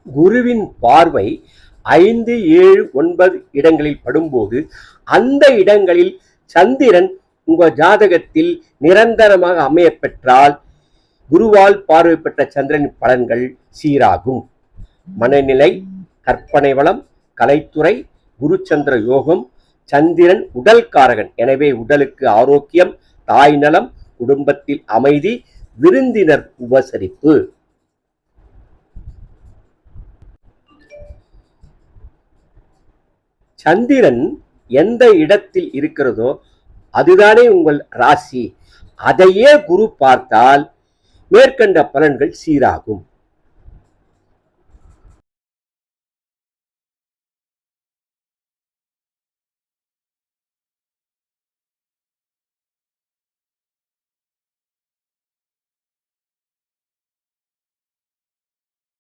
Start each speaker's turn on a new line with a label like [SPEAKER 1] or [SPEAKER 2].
[SPEAKER 1] குருவின் பார்வை 5, 7, 9 இடங்களில் படும்போது அந்த இடங்களில் சந்திரன் உங்க ஜாதகத்தில் நிரந்தரமாக அமைய பெற்றால் குருவால் பார்வை பெற்ற சந்திரனின் பலன்கள் சீராகும். மனநிலை, கற்பனை வளம், கலைத்துறை, குருச்சந்திர யோகம். சந்திரன் உடல் காரகன், எனவே உடலுக்கு ஆரோக்கியம், தாய் நலம், குடும்பத்தில் அமைதி, விருந்தினர் உபசரிப்பு. சந்திரன் எந்த இடத்தில் இருக்கிறதோ அதுதானே உங்கள் ராசி. அதையே குரு பார்த்தால் மேற்கண்ட பலன்கள் சீராகும்.